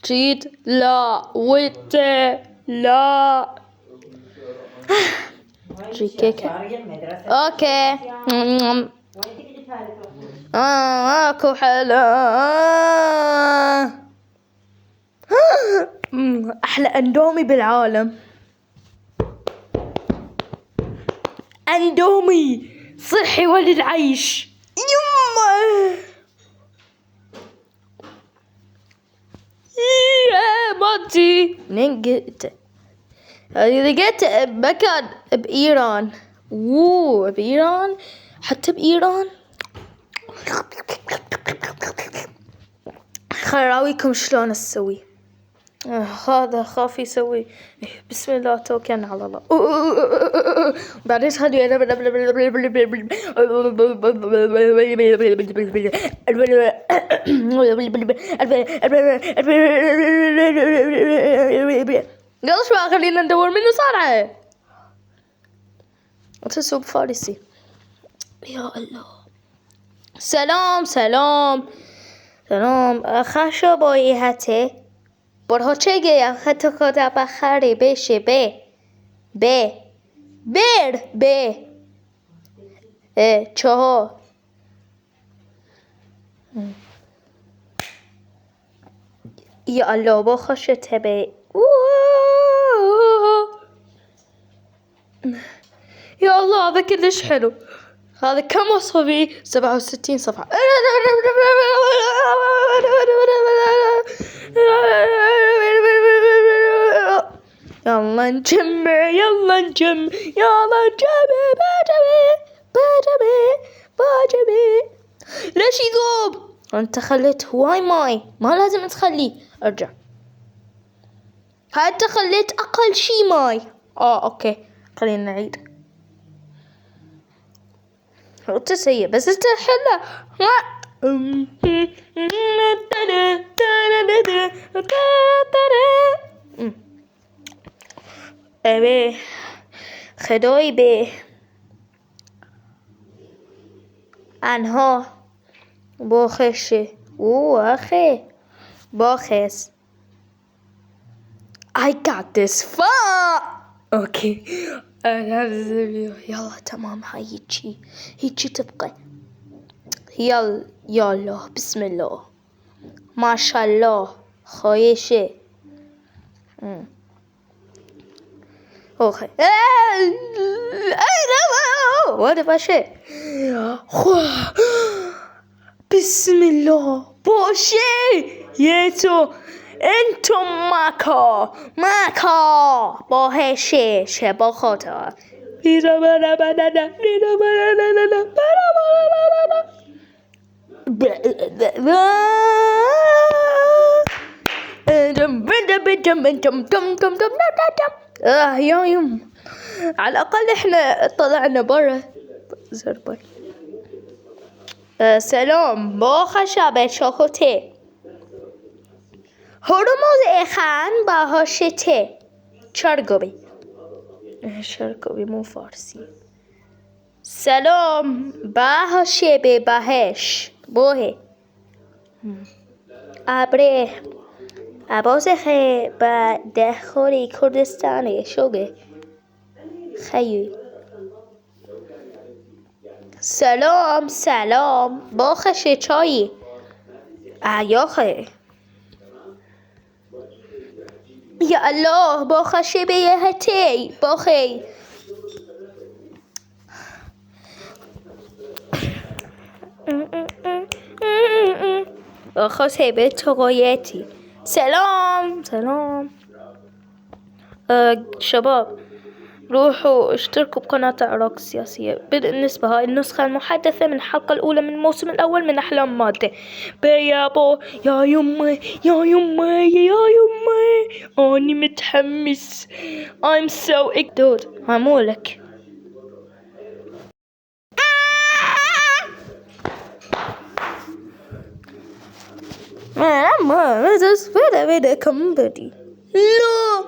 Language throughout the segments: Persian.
جيت لا وانت لا جي كيكة اوكي اكو حلا احلى اندومي بالعالم اندومي صحي وللعيش يما ماتي منين جئت؟ لقيت مكان بإيران بإيران حتى بإيران خراويكم شلون اسوي هذا خاف يسوي بسم الله توكلنا على الله بعدين خلي قبل شوي خلينا ندور منو صارعه تسوق فارسي يا الله سلام خشو بایی هته برها چه گه خطا خدا بخری بشه بر چه یا الله با خوشته به يا الله هذا كلش حلو هذا كم وصفة فيه 67 صفحة يلا نجمع باجمي ليش يذوب انت خليت هواي ماي ما لازم تخليه ارجع انت خليت اقل شي ماي اوكي خلينا نعيد انت سيء بس انت حلة ابي خدوي به انها باخشه اخي باخس I got this far اوكي يلا تمام هاي هيجي تبقى يلا بسم الله ما شاء الله خايشه اوكي وانا باشه بسم الله باشه يتو انتم ماکا باهشه شبا خاطر يا يوم على الأقل احنا طلعنا برا زرباي سلام با خشابه شاكوته هرمز اخان باهاشته چرگوبی مو فارسی سلام باهاشه به باهش بوه ابره عبازخه با دهخوری کردستانه شوگه خیلی سلام باخشه چایی آیاخه یا الله باخشه به یه هتی باخی باخشه به تقایتی سلام شباب روحوا اشتركوا بقناة عراق السياسية. بالنسبة هاي النسخة المحدثة من الحلقة الأولى من الموسم الأول من أحلام مادة. بيابو يا يمي أني متحمس. I'm so excited. هامولك ما just ولا كمبدي لا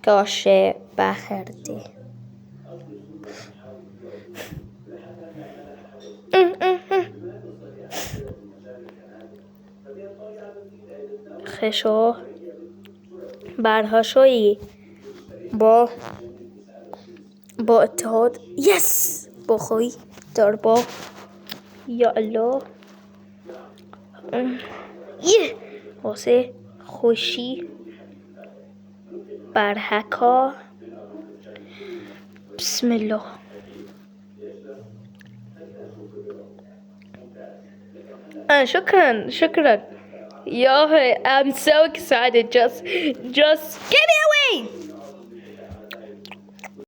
کاشه بخرده خشو بعدها شوي با اتحاد يس با خوي ضربة يا الله واسه خوشی برحکا بسم الله شكرا. Yeah, I'm so excited. Just get me away.